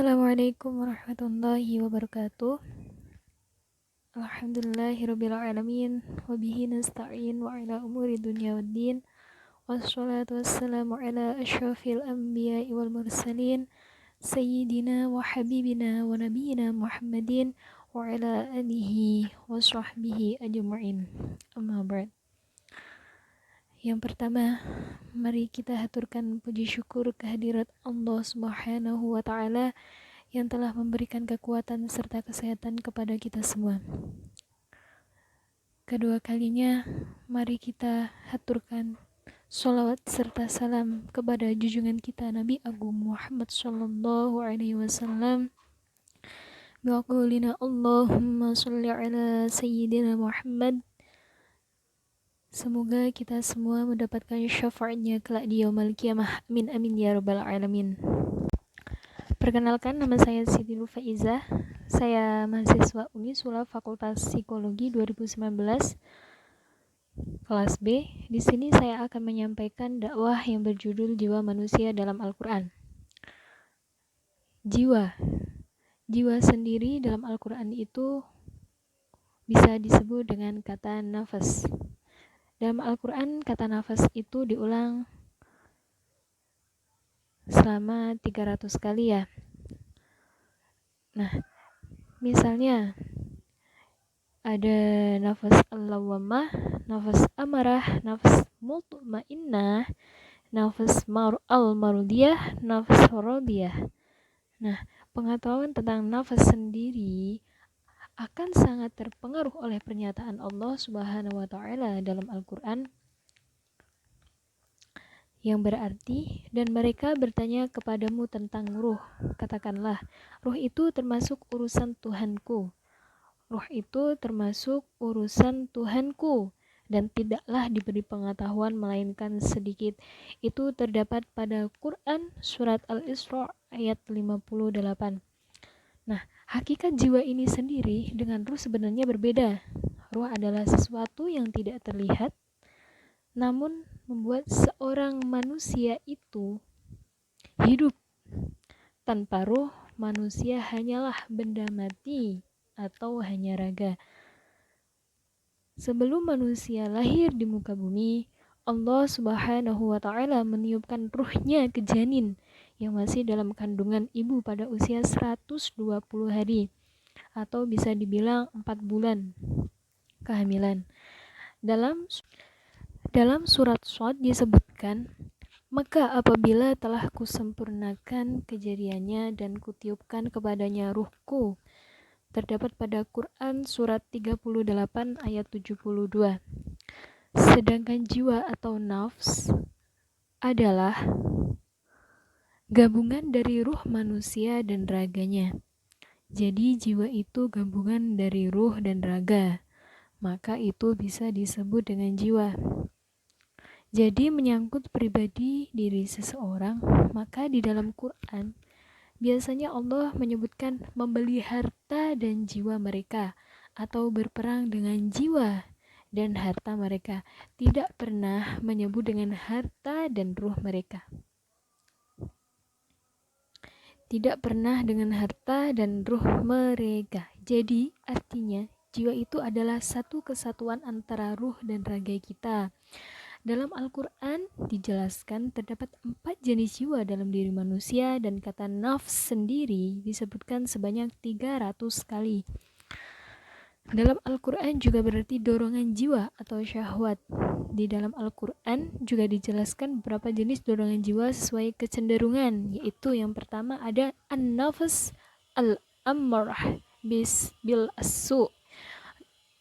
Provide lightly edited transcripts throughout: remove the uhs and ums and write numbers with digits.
Assalamualaikum warahmatullahi wabarakatuh. Alhamdulillahirabbil alamin wa bihi nasta'in wa ala umuri dunya waddin. Wassalatu wassalamu ala asyrafil anbiya'i wal mursalin sayyidina wa habibina wa nabiyyina Muhammadin wa ala alihi wa sahbihi ajma'in. Amma ba'd. Yang pertama, mari kita haturkan puji syukur kehadirat Allah Subhanahu wa taala yang telah memberikan kekuatan serta kesehatan kepada kita semua. Kedua kalinya, mari kita haturkan sholawat serta salam kepada junjungan kita Nabi Agung Muhammad sallallahu alaihi wasallam. Biqaulina Allahumma sholli ala sayyidina Muhammad. Semoga kita semua mendapatkan syafaatnya kelak di yaumul qiyamah. Amin amin ya rabbal alamin. Perkenalkan, nama saya Siti Nur Faizah. Saya mahasiswa Unisula Fakultas Psikologi 2019 kelas B. Di sini saya akan menyampaikan dakwah yang berjudul Jiwa Manusia dalam Al-Qur'an. Jiwa sendiri dalam Al-Qur'an itu bisa disebut dengan kata nafas. Dalam Al-Qur'an kata nafas itu diulang selama 300 kali ya. Nah, misalnya ada nafas al-lawwamah, nafas amarah, nafas mutmainnah, nafas al-mardiyah, nafas radiyah. Nah, pengetahuan tentang nafas sendiri akan sangat terpengaruh oleh pernyataan Allah Subhanahu wa taala dalam Al-Qur'an yang berarti, dan mereka bertanya kepadamu tentang ruh. Katakanlah, ruh itu termasuk urusan Tuhanku. Ruh itu termasuk urusan Tuhanku, dan tidaklah diberi pengetahuan melainkan sedikit. Itu terdapat pada Quran surat Al-Isra ayat 58. Nah, hakikat jiwa ini sendiri dengan ruh sebenarnya berbeda. Ruh adalah sesuatu yang tidak terlihat, namun membuat seorang manusia itu hidup. Tanpa ruh, manusia hanyalah benda mati atau hanya raga. Sebelum manusia lahir di muka bumi, Allah Subhanahu wa taala meniupkan ruhnya ke janin yang masih dalam kandungan ibu pada usia 120 hari atau bisa dibilang 4 bulan kehamilan. Dalam surat Shad disebutkan, maka apabila telah kusempurnakan kejadiannya dan kutiupkan kepadanya ruhku, terdapat pada Quran surat 38 ayat 72. Sedangkan jiwa atau nafs adalah gabungan dari ruh manusia dan raganya. Jadi jiwa itu gabungan dari ruh dan raga, maka itu bisa disebut dengan jiwa. Jadi menyangkut pribadi diri seseorang, maka di dalam Quran biasanya Allah menyebutkan membeli harta dan jiwa mereka atau berperang dengan jiwa dan harta mereka, tidak pernah menyebut dengan harta dan ruh mereka. Tidak pernah dengan harta dan ruh mereka. Jadi artinya jiwa itu adalah satu kesatuan antara ruh dan raga kita. Dalam Al-Quran dijelaskan terdapat 4 jenis jiwa dalam diri manusia, dan kata nafs sendiri disebutkan sebanyak 300 kali. Dalam Al-Quran juga berarti dorongan jiwa atau syahwat. Di dalam Al-Quran juga dijelaskan beberapa jenis dorongan jiwa sesuai kecenderungan, yaitu yang pertama ada an-nafs al-ammarah bil asu,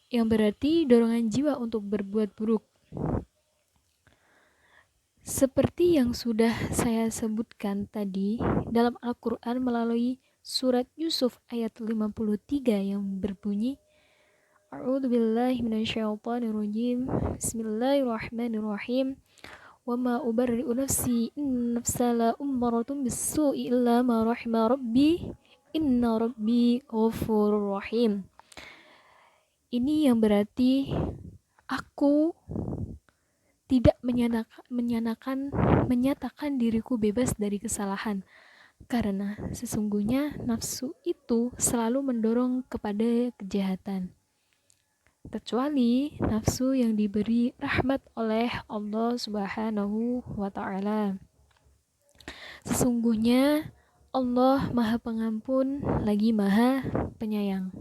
yang berarti dorongan jiwa untuk berbuat buruk. Seperti yang sudah saya sebutkan tadi, dalam Al-Quran melalui surat Yusuf ayat 53 yang berbunyi, A'udzubillahi minasyaitonirrajim. Bismillahirrahmanirrahim. Wa ma ubarri'u nafsi, inna nafsa la ummaratun bis-su'i illa ma rahima rabbi, inna rabbi ghafurur rahim. Ini yang berarti aku tidak menyatakan diriku bebas dari kesalahan, Karena sesungguhnya nafsu itu selalu mendorong kepada kejahatan, kecuali nafsu yang diberi rahmat oleh Allah Subhanahu wa Ta'ala. Sesungguhnya Allah Maha Pengampun lagi Maha Penyayang.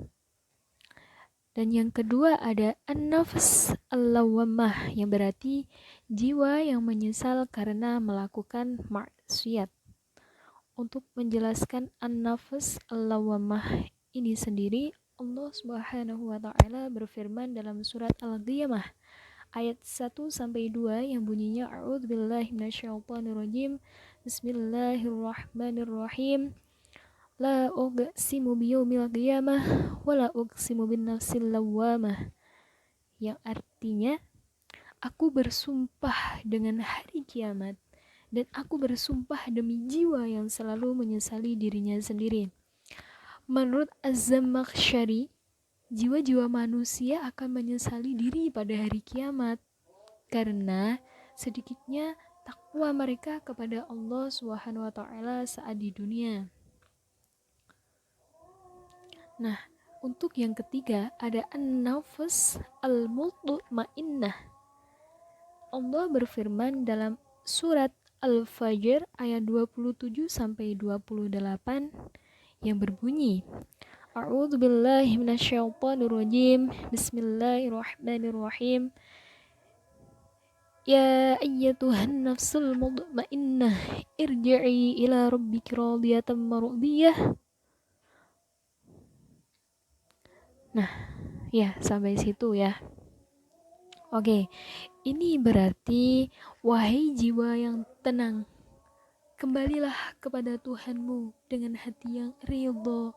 Dan yang kedua ada an-nafs al-lawwamah, yang berarti jiwa yang menyesal karena melakukan maksiat. Untuk menjelaskan an-nafs al-lawwamah ini sendiri, Allah Subhanahu wa Ta'ala berfirman dalam surat Al-Qiyamah ayat 1 sampai 2 yang bunyinya a'udzubillahi minasyaitonirrajim. Bismillahirrahmanirrahim. La uqsimu biyaumil qiyamah wa la uqsimu bin nafsil lawwamah. Yang artinya, aku bersumpah dengan hari kiamat dan aku bersumpah demi jiwa yang selalu menyesali dirinya sendiri. Menurut Az-Zamakhsyari, jiwa-jiwa manusia akan menyesali diri pada hari kiamat karena sedikitnya takwa mereka kepada Allah Subhanahu wa Ta'ala saat di dunia. Nah, untuk yang ketiga ada an-nafs al-mutmainnah. Allah berfirman dalam surat Al-Fajr ayat 27 sampai 28 yang berbunyi, A'udzubillahi minasyaitonirrajim. Bismillahirrahmanirrahim. Ya ayyatuhan nafsul mutmainnah, irji'i ila rabbiki radiyatan mardiyah. Nah, ya sampai situ ya. Oke, ini berarti wahai jiwa yang tenang, kembalilah kepada Tuhanmu dengan hati yang ridho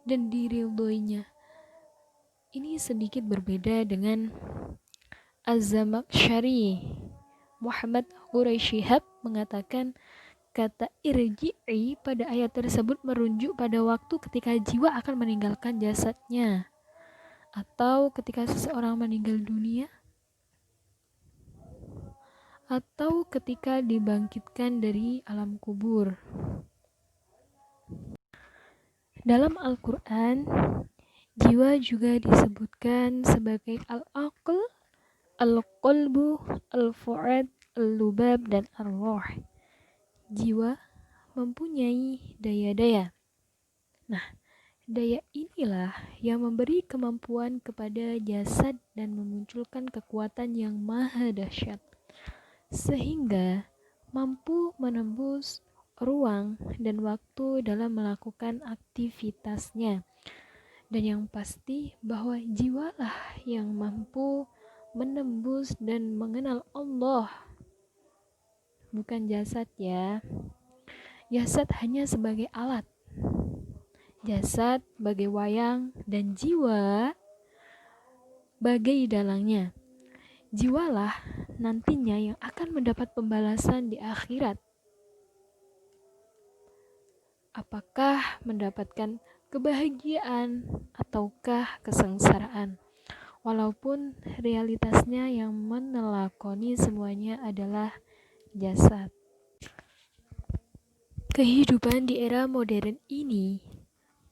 dan diridhoinya. Ini sedikit berbeda dengan Az-Zamakhsyari. Muhammad Quraisyihab mengatakan kata irji'i pada ayat tersebut merujuk pada waktu ketika jiwa akan meninggalkan jasadnya, atau ketika seseorang meninggal dunia, atau ketika dibangkitkan dari alam kubur. Dalam Al-Quran, jiwa juga disebutkan sebagai al-aql, al-qalbu, al-fu'ad, al-lubab, dan ar-ruh. Jiwa mempunyai daya-daya. Nah, daya inilah yang memberi kemampuan kepada jasad dan memunculkan kekuatan yang maha dahsyat, sehingga mampu menembus ruang dan waktu dalam melakukan aktivitasnya. Dan yang pasti bahwa jiwalah yang mampu menembus dan mengenal Allah, bukan jasad ya. Jasad hanya sebagai alat, jasad bagai wayang, dan jiwa bagai dalangnya. Jiwalah nantinya yang akan mendapat pembalasan di akhirat. Apakah mendapatkan kebahagiaan ataukah kesengsaraan? Walaupun realitasnya yang menelakoni semuanya adalah jasad. Kehidupan di era modern ini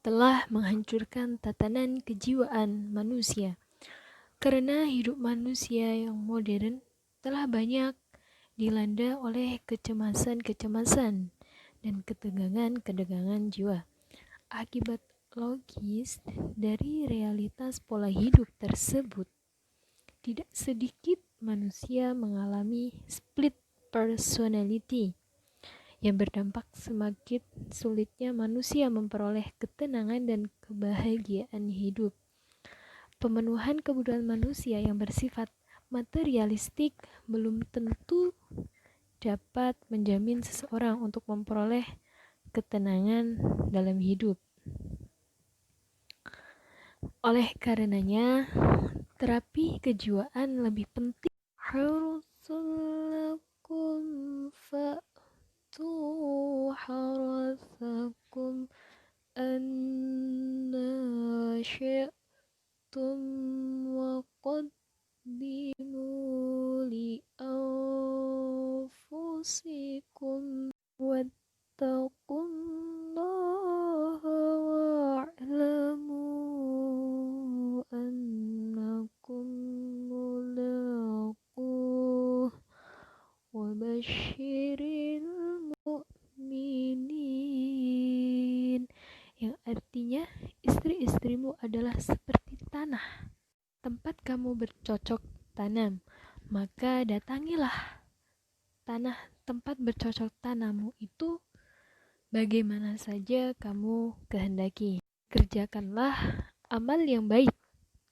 telah menghancurkan tatanan kejiwaan manusia. Karena hidup manusia yang modern telah banyak dilanda oleh kecemasan-kecemasan dan ketegangan-ketegangan jiwa. Akibat logis dari realitas pola hidup tersebut, tidak sedikit manusia mengalami split personality yang berdampak semakin sulitnya manusia memperoleh ketenangan dan kebahagiaan hidup. Pemenuhan kebutuhan manusia yang bersifat materialistik belum tentu dapat menjamin seseorang untuk memperoleh ketenangan dalam hidup. Oleh karenanya, terapi kejiwaan lebih penting. Harsulakum fa'tu harasakum anna syi'tum wa qaddimu li anfusikum wattaqum wa basyiril mu'minin, yang artinya istri-istrimu adalah seperti tanah, tempat kamu bercocok tanam, maka datangilah tanah tempat bercocok tanammu itu bagaimana saja kamu kehendaki. Kerjakanlah amal yang baik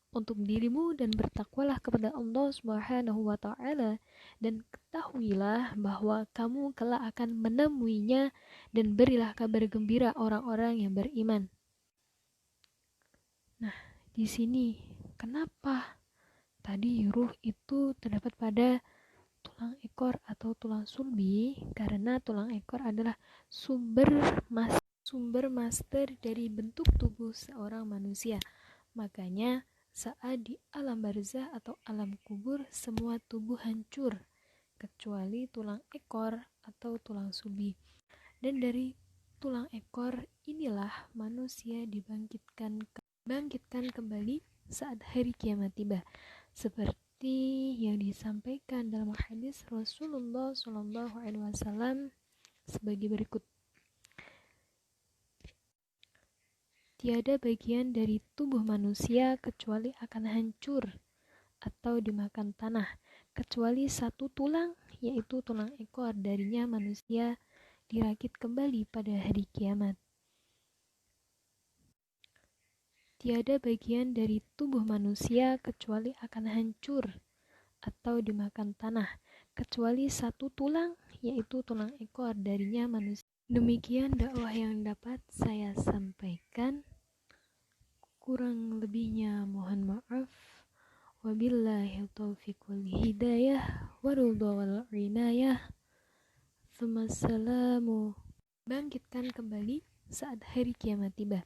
untuk dirimu dan bertakwalah kepada Allah Subhanahu wa taala, dan ketahuilah bahwa kamu kelak akan menemuinya, dan berilah kabar gembira orang-orang yang beriman. Nah, di sini kenapa tadi ruh itu terdapat pada tulang ekor atau tulang sulbi? Karena tulang ekor adalah sumber master dari bentuk tubuh seorang manusia. Makanya saat di alam barzah atau alam kubur, semua tubuh hancur kecuali tulang ekor atau tulang sulbi. Dan dari tulang ekor inilah manusia dibangkitkan kembali saat hari kiamat tiba, seperti yang disampaikan dalam hadis Rasulullah SAW sebagai berikut. Tiada bagian dari tubuh manusia kecuali akan hancur atau dimakan tanah, kecuali satu tulang, yaitu tulang ekor. Darinya manusia dirakit kembali pada hari kiamat. Tiada bagian dari tubuh manusia kecuali akan hancur atau dimakan tanah, kecuali satu tulang, yaitu tulang ekor. Darinya manusia. Demikian dakwah yang dapat saya sampaikan. Kurang lebihnya mohon maaf. Wabillahi taufiq wal hidayah waridha wal inayah. Assalamu. Bangkitkan kembali saat hari kiamat tiba,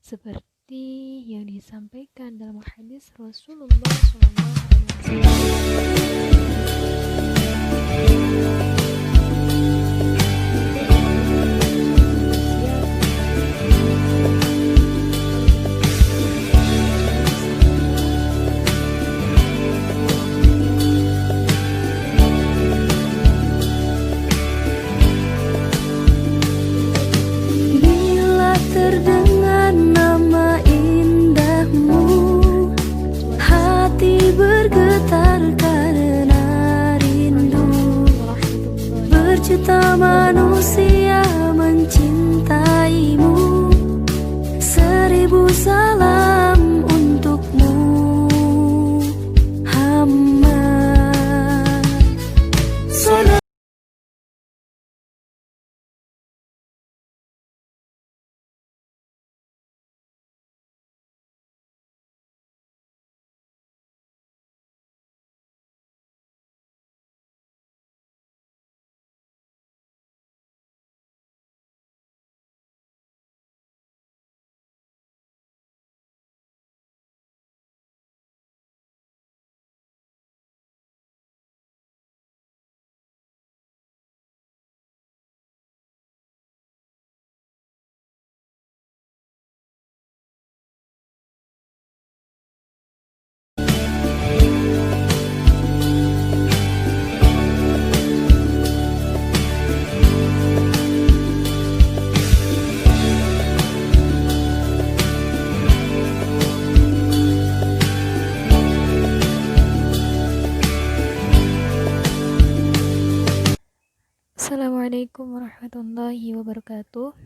seperti yang disampaikan dalam hadis Rasulullah Bila terdengar nama indahmu, hati bergetar karena rindu. Berjuta manusia mencintaimu, 1000 salam untukmu, hamba. Assalamualaikum warahmatullahi wabarakatuh.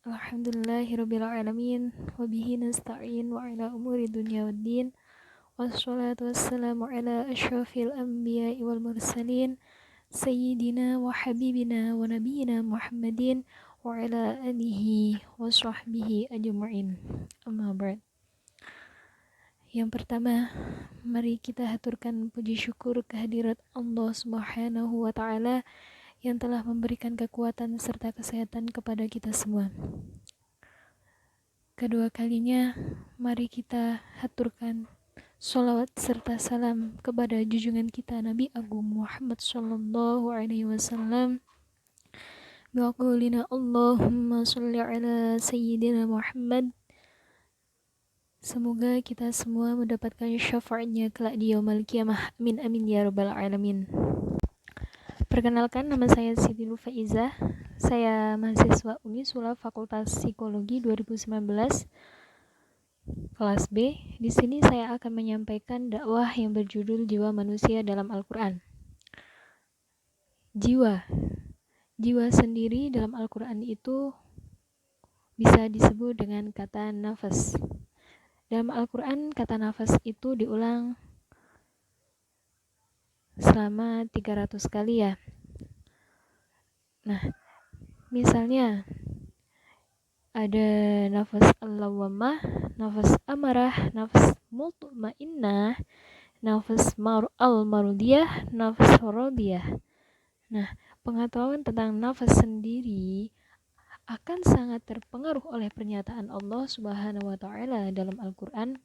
Alhamdulillahirabbil alamin, wa bihi nasta'in wa ala umuri dunya waddin. Wassalatu wassalamu ala asyrafil anbiya'i wal mursalin, sayyidina wa habibina wa nabiyyina Muhammadin wa ala alihi wa sahbihi ajma'in. Amma ba'd. Yang pertama, mari kita haturkan puji syukur kehadirat Allah Subhanahu wa taala yang telah memberikan kekuatan serta kesehatan kepada kita semua. Kedua kalinya, mari kita haturkan sholawat serta salam kepada junjungan kita Nabi Agung Muhammad sallallahu alaihi wasallam. Biqaulina Allahumma sholli ala sayyidina Muhammad. Semoga kita semua mendapatkan syafaatnya kelak di yaumul qiyamah. Amin amin ya rabbal alamin. Perkenalkan, nama saya Siti Faizah. Saya mahasiswa Unisula Fakultas Psikologi 2019 kelas B. Di sini saya akan menyampaikan dakwah yang berjudul Jiwa Manusia dalam Al-Qur'an. Jiwa sendiri dalam Al-Qur'an itu bisa disebut dengan kata nafas. Dalam Al-Qur'an kata nafas itu diulang selama 300 kali ya. Nah, misalnya ada nafas al-lawwamah, nafas amarah, nafas mutmainnah, nafas al-marudiyah, nafas radiyah. Nah, pengetahuan tentang nafas sendiri akan sangat terpengaruh oleh pernyataan Allah Subhanahu wa taala dalam Al-Qur'an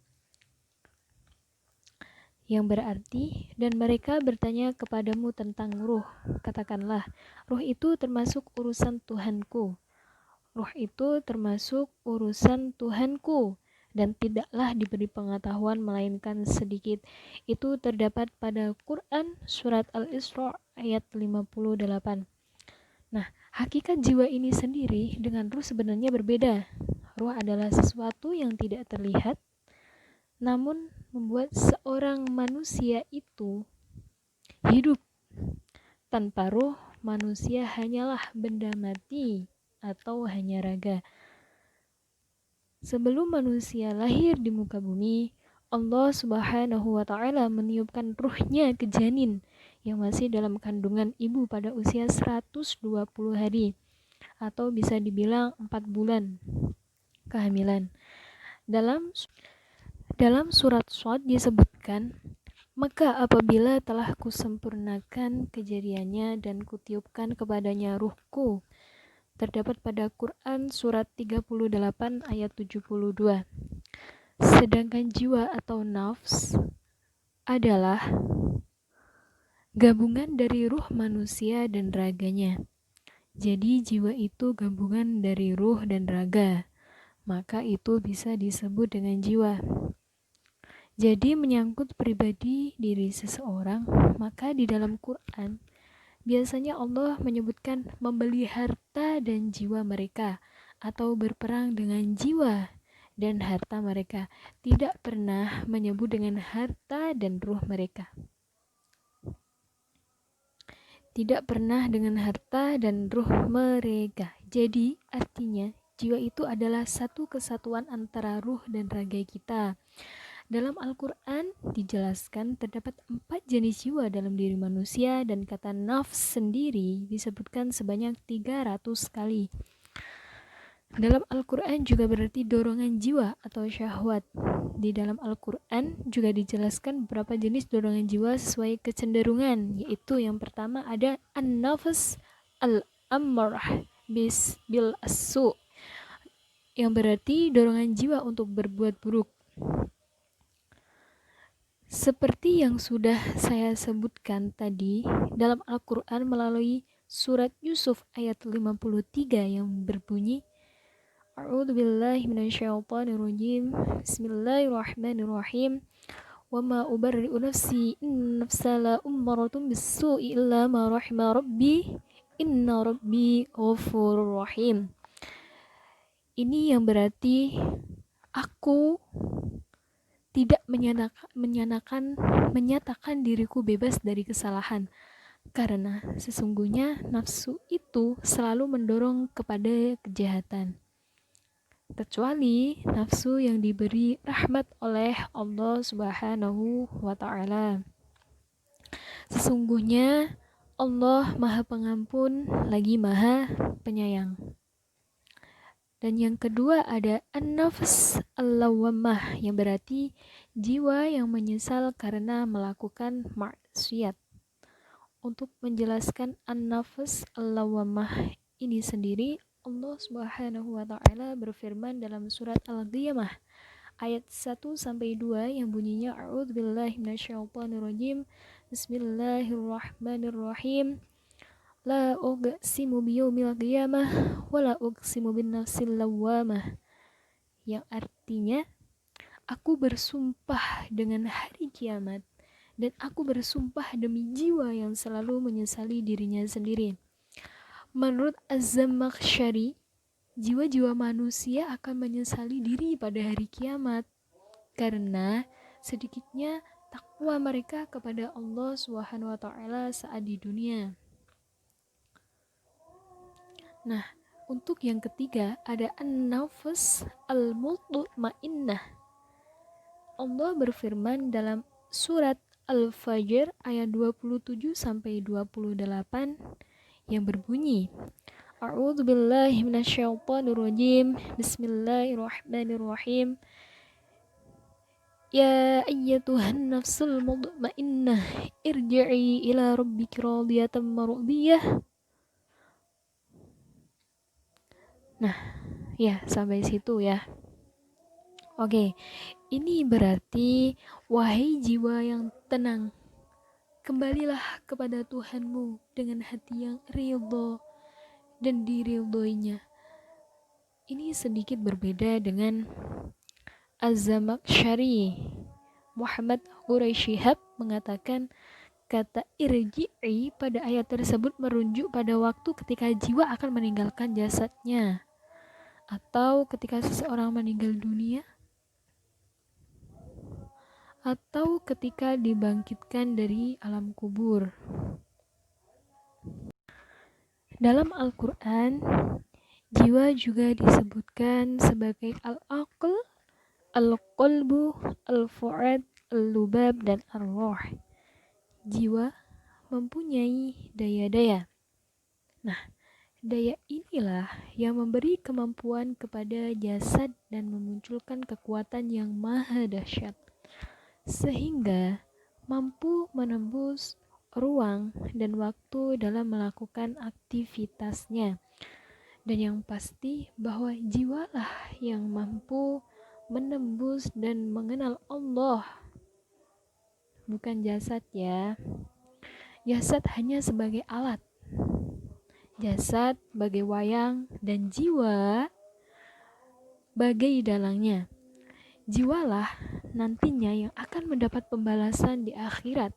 yang berarti, dan mereka bertanya kepadamu tentang ruh. Katakanlah, ruh itu termasuk urusan Tuhanku. Ruh itu termasuk urusan Tuhanku, dan tidaklah diberi pengetahuan melainkan sedikit. Itu terdapat pada Quran surat Al-Isra ayat 58. Nah, hakikat jiwa ini sendiri dengan ruh sebenarnya berbeda. Ruh adalah sesuatu yang tidak terlihat, namun membuat seorang manusia itu hidup. Tanpa ruh, manusia hanyalah benda mati atau hanya raga. Sebelum manusia lahir di muka bumi, Allah Subhanahu wa taala meniupkan ruhnya ke janin yang masih dalam kandungan ibu pada usia 120 hari atau bisa dibilang 4 bulan kehamilan. Dalam surat Shad disebutkan, maka apabila telah kusempurnakan kejadiannya dan kutiupkan kepadanya ruhku, terdapat pada Quran surat 38 ayat 72. Sedangkan jiwa atau nafs adalah gabungan dari ruh manusia dan raganya. Jadi jiwa itu gabungan dari ruh dan raga, maka itu bisa disebut dengan jiwa. Jadi menyangkut pribadi diri seseorang, maka di dalam Quran biasanya Allah menyebutkan membeli harta dan jiwa mereka atau berperang dengan jiwa dan harta mereka, tidak pernah menyebut dengan harta dan ruh mereka. Tidak pernah dengan harta dan ruh mereka. Jadi artinya jiwa itu adalah satu kesatuan antara ruh dan raga kita. Dalam Al-Quran dijelaskan terdapat 4 jenis jiwa dalam diri manusia, dan kata nafs sendiri disebutkan sebanyak 300 kali. Dalam Al-Quran juga berarti dorongan jiwa atau syahwat. Di dalam Al-Quran juga dijelaskan beberapa jenis dorongan jiwa sesuai kecenderungan, yaitu yang pertama ada an-nafs al-ammarah bil asu, yang berarti dorongan jiwa untuk berbuat buruk. Seperti yang sudah saya sebutkan tadi, dalam Al-Quran melalui surat Yusuf ayat 53 yang berbunyi, A'udzubillahi minasyaitonirrajim, Bismillahirrahmanirrahim, wa ma ubarri'u nafsi, inna nafsa la ummaratun bis-su'i illa ma rahima rabbi, inna rabbi ghafurur rahim. Ini yang berarti aku tidak menyatakan diriku bebas dari kesalahan, karena sesungguhnya nafsu itu selalu mendorong kepada kejahatan, kecuali nafsu yang diberi rahmat oleh Allah Subhanahu wa taala. Sesungguhnya Allah Maha Pengampun lagi Maha Penyayang. Dan yang kedua ada an-nafs al-lawwamah, yang berarti jiwa yang menyesal karena melakukan maksiat. Untuk menjelaskan an-nafs al-lawwamah ini sendiri, Allah Subhanahu wa taala berfirman dalam surat Al-Qiyamah ayat 1-2 yang bunyinya, A'udzubillahi minasyaitonirrajim, Bismillahirrahmanirrahim, La uqsimu biyaumil qiyamah wa la uqsimu bin nafsil lawwamah, yang artinya aku bersumpah dengan hari kiamat dan aku bersumpah demi jiwa yang selalu menyesali dirinya sendiri. Menurut Az-Zamakhsyari, jiwa-jiwa manusia akan menyesali diri pada hari kiamat karena sedikitnya takwa mereka kepada Allah Subhanahu wa taala saat di dunia. Nah, untuk yang ketiga ada an-nafs al-mutmainnah. Allah berfirman dalam surat Al-Fajr ayat 27 sampai 28 yang berbunyi, A'udzu billahi minasyaitonir rajim. Bismillahirrahmanirrahim. Ya ayyatuhan nafsul mutmainnah, irji'i ila rabbiki radiyatan mardiyah. Nah, ya sampai situ ya. Oke, ini berarti wahai jiwa yang tenang, kembalilah kepada Tuhanmu dengan hati yang ridho dan diridhoinya. Ini sedikit berbeda dengan Az-Zamakhsyari. Muhammad Quraisyihab mengatakan kata irji'i pada ayat tersebut merujuk pada waktu ketika jiwa akan meninggalkan jasadnya atau ketika seseorang meninggal dunia atau ketika dibangkitkan dari alam kubur. Dalam Al-Quran, jiwa juga disebutkan sebagai al-aql, al-qalbu, al-fu'ad, al-lubab, dan ar-ruh. Jiwa mempunyai daya-daya. Nah, daya inilah yang memberi kemampuan kepada jasad dan memunculkan kekuatan yang maha dahsyat, sehingga mampu menembus ruang dan waktu dalam melakukan aktivitasnya. Dan yang pasti bahwa jiwalah yang mampu menembus dan mengenal Allah, bukan jasad ya. Jasad hanya sebagai alat. Jasad bagai wayang dan jiwa bagai dalangnya. Jiwalah nantinya yang akan mendapat pembalasan di akhirat.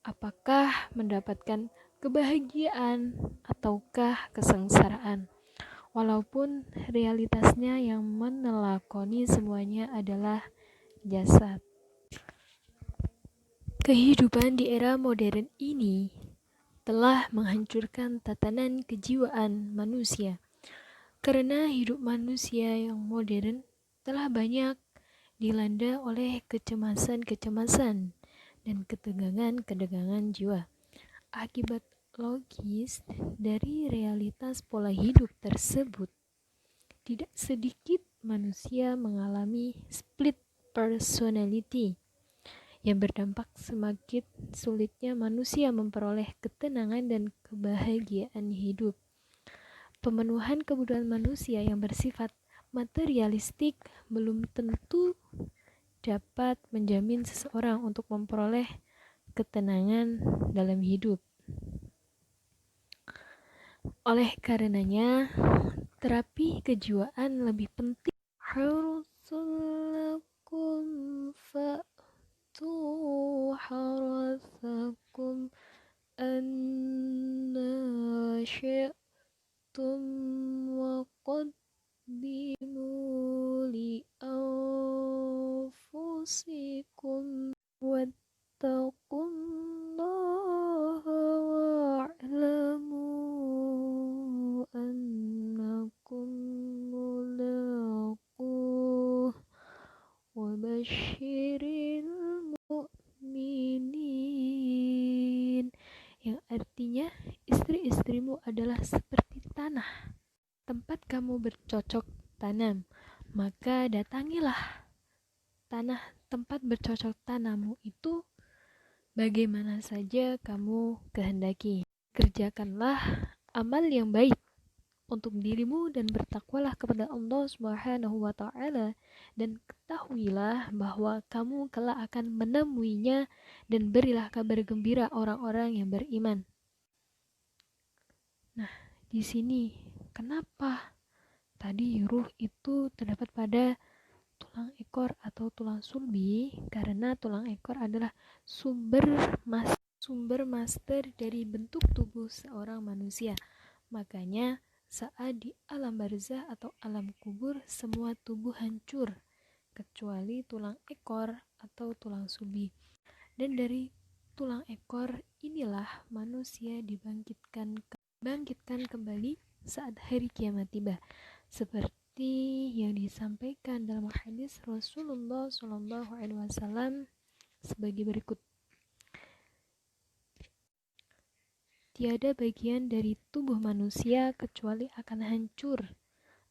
Apakah mendapatkan kebahagiaan ataukah kesengsaraan? Walaupun realitasnya yang menelakoni semuanya adalah jasad. Kehidupan di era modern ini telah menghancurkan tatanan kejiwaan manusia. Karena hidup manusia yang modern telah banyak dilanda oleh kecemasan-kecemasan dan ketegangan-ketegangan jiwa. Akibat logis dari realitas pola hidup tersebut, tidak sedikit manusia mengalami split personality yang berdampak semakin sulitnya manusia memperoleh ketenangan dan kebahagiaan hidup. Pemenuhan kebutuhan manusia yang bersifat materialistik belum tentu dapat menjamin seseorang untuk memperoleh ketenangan dalam hidup. Oleh karenanya, terapi kejiwaan lebih penting. Harsulakum fa'tu harasakum anna syi'tum wa qaddimu li anfusikum wattaqullaha wa'lamu annakum mulaquh wa basyiril mu'minin, yang artinya istri-istrimu adalah seperti tanah tempat kamu bercocok tanam, maka datangilah tanah tempat bercocok tanammu itu bagaimana saja kamu kehendaki. Kerjakanlah amal yang baik untuk dirimu dan bertakwalah kepada Allah Subhanahu wa taala, dan ketahuilah bahwa kamu kelak akan menemuinya, dan berilah kabar gembira orang-orang yang beriman. Nah, di sini kenapa tadi ruh itu terdapat pada tulang ekor atau tulang sulbi karena tulang ekor adalah sumber master dari bentuk tubuh seorang manusia. Makanya saat di alam barzah atau alam kubur semua tubuh hancur kecuali tulang ekor atau tulang sulbi. Dan dari tulang ekor inilah manusia dibangkitkan kembali saat hari kiamat tiba. Seperti yang disampaikan dalam hadis Rasulullah SAW sebagai berikut. Tiada bagian dari tubuh manusia kecuali akan hancur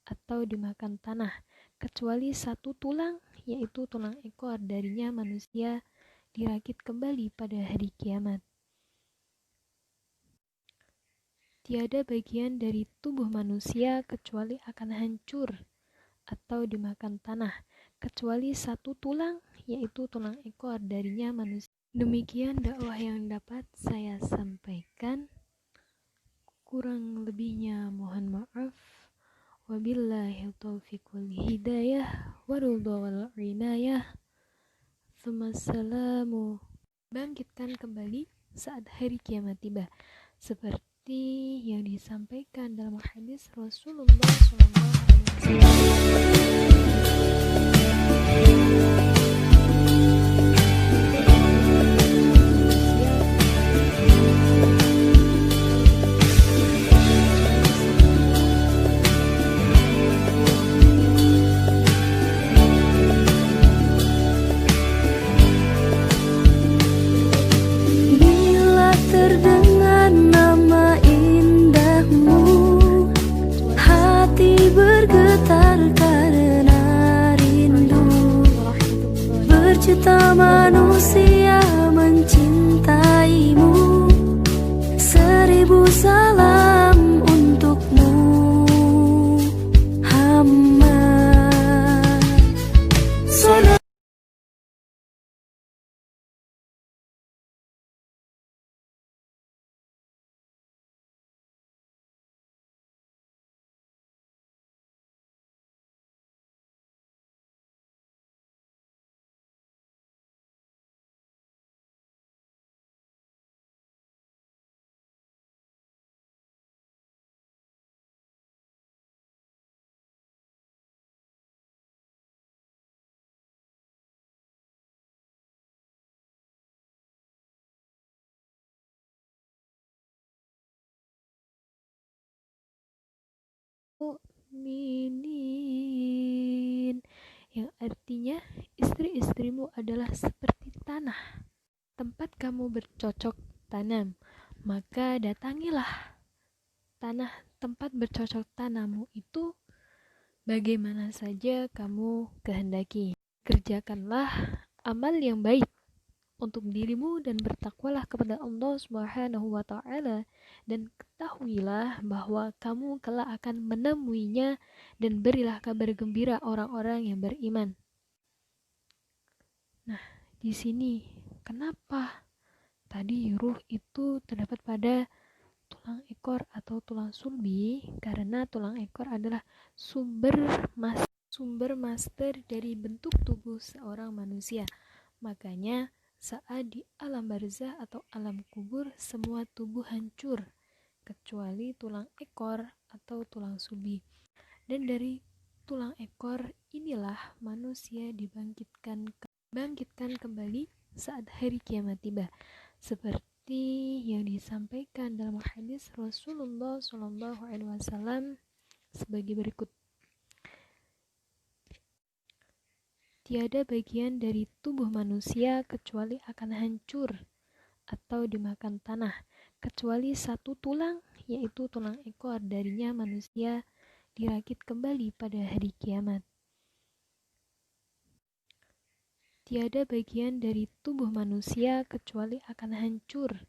atau dimakan tanah, kecuali satu tulang, yaitu tulang ekor. Darinya manusia dirakit kembali pada hari kiamat. Tiada bagian dari tubuh manusia kecuali akan hancur atau dimakan tanah, kecuali satu tulang, yaitu tulang ekor. Darinya manusia. Demikian dakwah yang dapat saya sampaikan. Kurang lebihnya mohon maaf. Wabillahi taufiq wal hidayah waridha wal inayah. Assalamu. Bangkitkan kembali saat hari kiamat tiba. Seperti yang disampaikan dalam hadis Rasulullah Bila terdengar nama indahmu, hati bergetar karena rindu. Berjuta manusia mencintaimu. Seribu salam untukmu, Muhammad. Minin, yang artinya istri-istrimu adalah seperti tanah tempat kamu bercocok tanam, maka datangilah tanah tempat bercocok tanammu itu bagaimana saja kamu kehendaki. Kerjakanlah amal yang baik untuk dirimu dan bertakwalah kepada Allah Subhanahu wa taala, dan ketahuilah bahwa kamu kelak akan menemuinya, dan berilah kabar gembira orang-orang yang beriman. Nah, di sini kenapa tadi ruh itu terdapat pada tulang ekor atau tulang sulbi? Karena tulang ekor adalah sumber master dari bentuk tubuh seorang manusia. Makanya saat di alam barzah atau alam kubur semua tubuh hancur kecuali tulang ekor atau tulang sulbi. Dan dari tulang ekor inilah manusia dibangkitkan kembali saat hari kiamat tiba. Seperti yang disampaikan dalam hadis Rasulullah SAW sebagai berikut. Tiada bagian dari tubuh manusia kecuali akan hancur atau dimakan tanah, kecuali satu tulang, yaitu tulang ekor. Darinya manusia dirakit kembali pada hari kiamat. Tiada bagian dari tubuh manusia kecuali akan hancur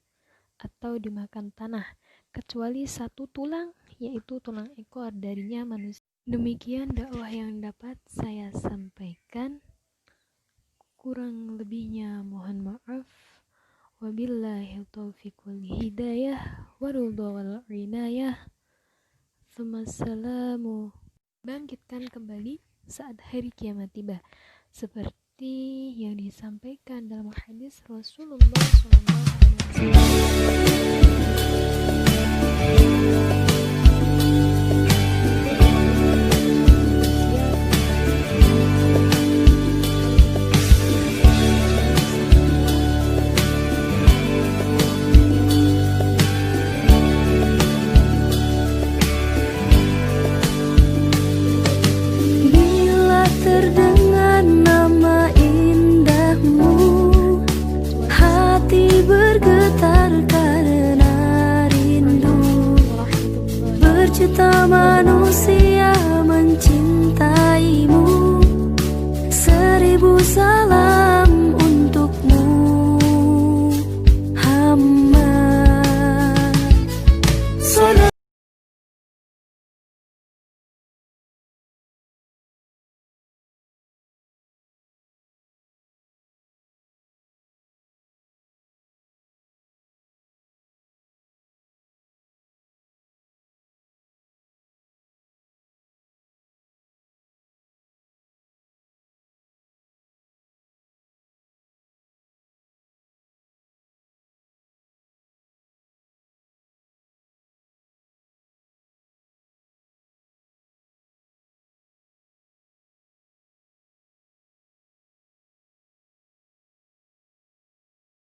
atau dimakan tanah, kecuali satu tulang, yaitu tulang ekor. Darinya manusia. Demikian dakwah yang dapat saya sampaikan. Kurang lebihnya mohon maaf. Wabillahi taufiq wal hidayah waridha wal inayah. Assalamu. Bangkitkan kembali saat hari kiamat tiba, seperti yang disampaikan dalam hadis Rasulullah SAW.